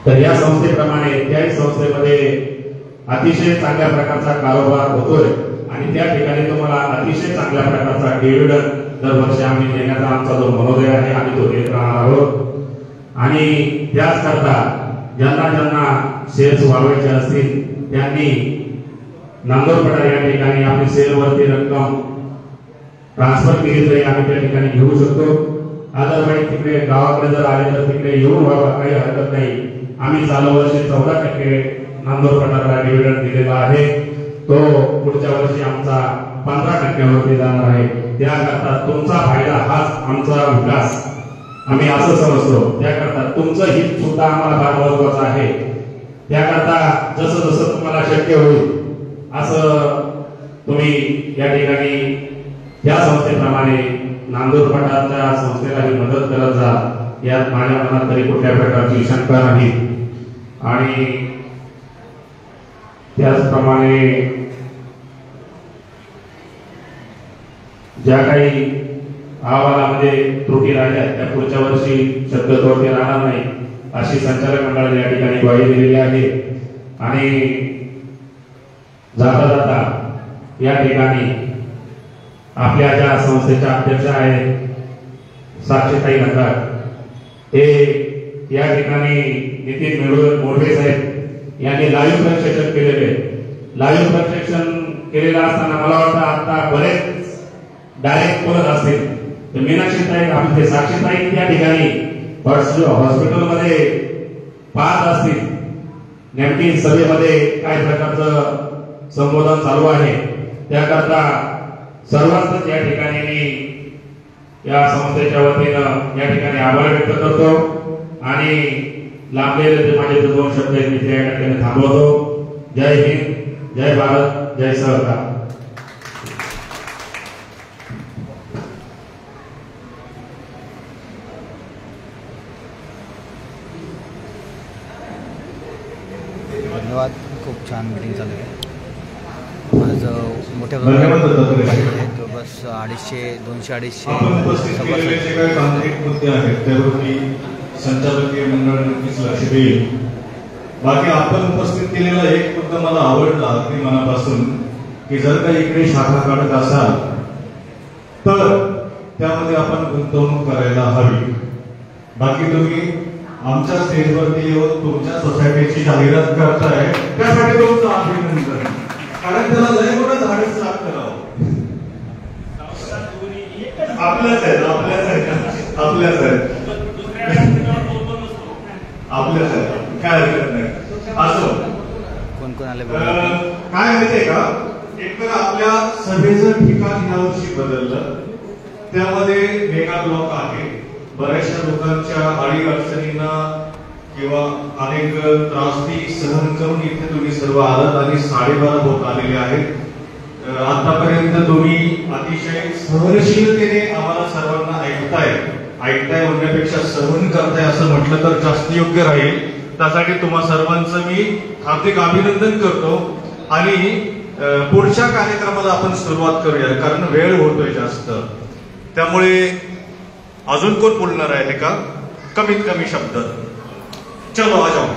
तर या संस्थेप्रमाणे त्याही संस्थेमध्ये अतिशय चांगल्या प्रकारचा कारोबार होतोय आणि त्या ठिकाणी तुम्हाला अतिशय चांगल्या प्रकारचा डिव्हिडंड दरवर्षी आम्ही देण्याचा आमचा जो मनोदय आहे आम्ही तो देत राहणार आहोत। आणि त्याचकरता ज्यांना ज्यांना शेअर्स वाढवायचे असतील त्यांनी नांदोरपठार या ठिकाणी आपली शेअरवरती रक्कम ट्रान्सफर केली तरी आम्ही त्या ठिकाणी घेऊ शकतो। अदरवाईज तिकडे गावाकडे जर आले तर तिकडे येऊन व्हावं काही हरकत नाही। आम्ही चालू वर्षी 14% नांदोरपठारला डिव्हिडंड दिलेला आहे, तो पुढच्या वर्षी आमचा 15% जाणार आहे। त्याकरता तुमचा फायदा हाच आमचा विकास आम्ही असं समजतो। त्याकरता तुमचं हित सुद्धा आम्हाला फार महत्वाचं आहे। त्याकरता जसं जसं तुम्हाला शक्य होईल असं तुम्ही या ठिकाणी या संस्थेप्रमाणे नांदोरपठारच्या संस्थेलाही मदत करत जा, यात माझ्या मनात तरी कुठल्या प्रकारची शंका नाही। आणि त्याचप्रमाणे ज्या काही अहवालामध्ये त्रुटी राहिल्या त्या पुढच्या वर्षी शक्यतोवर ते राहणार नाही अशी संचालक मंडळाने या ठिकाणी ग्वाही दिलेली आहे। आणि जाता जाता या ठिकाणी आपल्या ज्या संस्थेच्या अध्यक्ष आहेत साक्षीताई नगर, हे या ठिकाणी नितीन मोडवे साहेब यांनी लाईव्ह प्रक्षेपण केलेले। लाईव्ह प्रक्षेपण केलेलं असताना मला वाटतं आता बरेच डायरेक्ट बोलत असतील तर मीनाक्षीताई आपले साक्षीताई त्या ठिकाणी हॉस्पिटलमध्ये पाहत असतील नेमकी सभेमध्ये काय प्रकारचं संबोधन चालू आहे। त्याकरता सर्वांच या ठिकाणी मी या संस्थेच्या वतीनं या ठिकाणी आभार व्यक्त करतो आणि लांबलेले माझे दोन शब्द मी त्या ठिकाणी थांबवतो। जय हिंद, जय भारत, जय सहकार। धन्यवाद। खूप छान मीटिंग झाली आहे आज। मोठ्या बस 250-250 मुद्दे आहेत त्यावरती संचालकीय मंडळ नक्कीच लक्ष देईल। बाकी आपण उपस्थित केलेला एक मुद्दा मला आवडला अगदी मनापासून की जर का इकडे शाखा काढत असाल तर त्यामध्ये आपण गुंतवणूक करायला हवी। बाकी तुम्ही आमच्या स्टेजवरती येऊन तुमच्या सोसायटीची जाहिरात करताय त्यासाठी तुमचं अभिनंदन, कारण त्याला लय मोठं धाडस लागतं राव। आपल्याच आहेत काय हरकत नाही। असो कोण कोण आले काय माहितीये का, एकतर आपल्या सभेचं ठिकाण यावर्षी बदललं, त्यामध्ये मेगा ब्लॉक आहे। बऱ्याचशा लोकांच्या अडी अडचणींना किंवा अनेक त्रासदी सहन करून इथे तुम्ही सर्व आलात आणि 12:30 होत आलेले आहेत। आतापर्यंत तुम्ही अतिशय सहनशीलतेने आम्हाला सर्वांना ऐकताय म्हणण्यापेक्षा सहन करताय असं म्हटलं तर जास्त योग्य राहील। त्यासाठी तुम्हा सर्वांचं मी हार्दिक अभिनंदन करतो आणि पुढच्या कार्यक्रमाला आपण सुरुवात करूया, कारण वेळ होतोय जास्त। त्यामुळे अजून कोण बोलणार आहे का? कमीत कमी शब्द। चलो आ जाओ।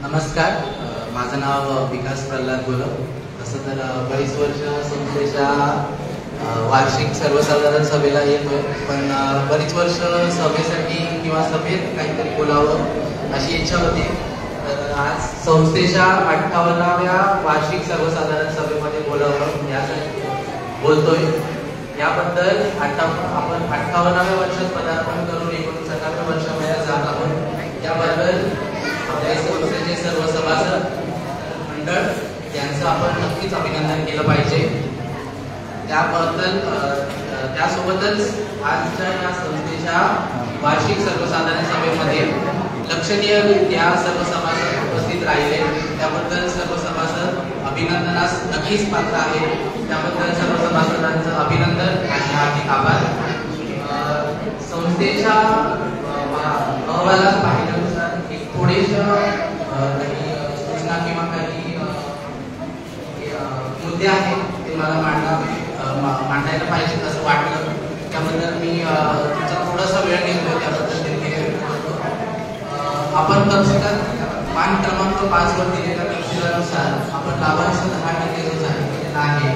नमस्कार, माझं नाव विकास प्रल्हाद गोलप। तसं तर बरीच वर्ष संस्थेच्या वार्षिक सर्वसाधारण सभेला येतोय, पण बरीच वर्ष सभेसाठी किंवा सभेत काहीतरी बोलावं अशी इच्छा होती। तर आज संस्थेच्या 58व्या वार्षिक सर्वसाधारण सभेमध्ये बोलावं यासाठी बोलतोय। याबद्दल आपण 58व्या वर्षात पदार्पण करून 59व्या वर्षामध्ये जात आहोत। याबद्दल आपल्या संस्थेचे सर्व सभासद मंडळ यांचं आपण नक्कीच अभिनंदन केलं पाहिजे। त्यासोबतच आजच्या या संस्थेच्या वार्षिक सर्वसाधारण सभेमध्ये लक्षणीयरित्या सर्व सभासद उपस्थित राहिले, त्याबद्दल सर्व सभासद अभिनंदनास नक्कीच पात्र आहेत। त्याबद्दल सर्व सभासदांचं अभिनंदन आणि हार्दिक आभार। संस्थेच्या अहवालात पाहिल्यानुसार एक थोडेशा काही सूचना किंवा काही मुद्दे आहेत ते मला मांडायला पाहिजेत असं वाटलं। त्याबद्दल मी तुमचा थोडासा वेळ घेतोय त्याबद्दल त्यांनी आपण तपशिलात मान क्रमांक 5 वर दिलेल्या तपशिलानुसार आपण लाभांश 10% जो सांगितलेला आहे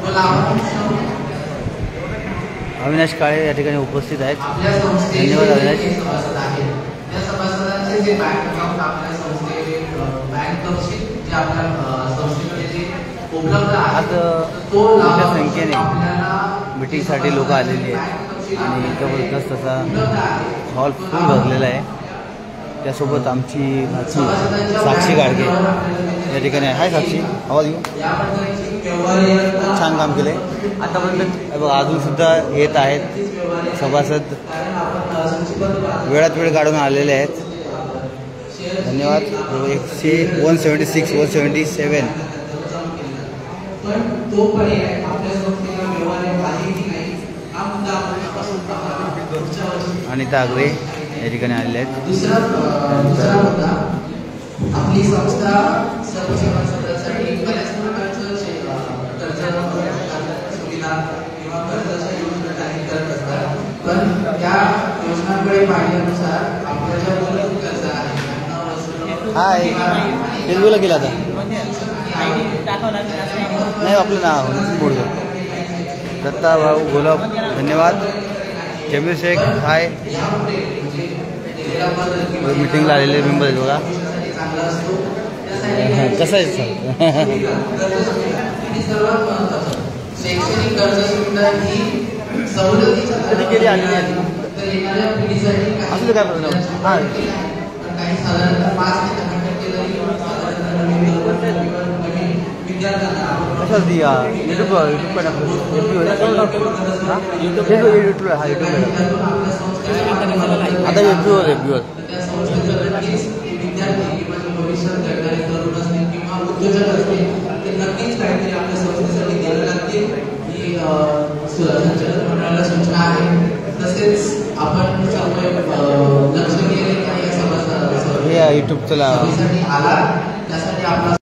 तो लाभांश अविनाश काळे या ठिकाणी उपस्थित आहेत. आपल्या संस्थेचे धन्यवाद अविनाश. जे सभासद आहेत त्या सभासदांचे जे बँक अकाउंट आपल्या संस्थे बँक तपशील जे आपल्या संस्थेमध्ये जे उपलब्ध आहे आज तो मोठ्या लाभांश संख्येने आपल्याला मीटिंगसाठी लोक आलेली आहेत आणि जबरदस्त असा हॉल फुल भरलेला आहे. त्यासोबत आमची साक्षी गाडगे या ठिकाणी आहे. हाय साक्षी, आवाज येऊ. खूप छान काम केलं आहे आतापर्यंत. बघा अजूनसुद्धा येत आहेत सभासद, वेळात वेळ काढून आलेले आहेत. धन्यवाद. 176 177 पण तो पर्याय आपल्या संस्थेला व्यवहार आहे की नाही हा मुद्दा आपण पुढच्या वर्षी. अनिता आगरे या ठिकाणी आलेले आहेत. दुसरा मुद्दा आपली संस्था सर्व सभासदांसाठी बऱ्याच प्रकारचं कर्ज सुविधा किंवा कर्जाच्या योजना जाहीर करत असतात. पण त्या योजनांकडे पाहिल्यानुसार आपल्या ज्या मूलभूत कर्ज आहे त्यांना वसूल हाय, तेलगूला गेला आता नाही आपलं नाव पुढं. दत्ता भाऊ गोलाब धन्यवाद. जमीर शेख हाय, मीटिंगला आलेले मेंबर आहेत बघा. कसं आहे सर? शैक्षणिक कर्ज सुविधा ही सवलतीच्या कधी केली आलेली आहे तर येणाऱ्या पिढीसाठी असं काय प्रॉब्लेम. हां काही साधारणतः 5 ते 10% जरी विद्यार्थ्यांना कसं ती यूट्यूब पण यूट्यूब हा यूट्यूब आता यूट्यूबवर आहे व्ह्यूवर. त्या संस्थेचं नक्कीच विद्यार्थी किंवा भविष्यात घडणारे तरुण असतील किंवा उद्योजक असतील ते नक्कीच काहीतरी आपल्या संस्थेसाठी द्यायला लागतील ही संचालक मंडळाला सूचना आहे. तसेच आपण सर्व लक्ष केले की या सभासद हे यूट्यूबचं आला त्यासाठी आपला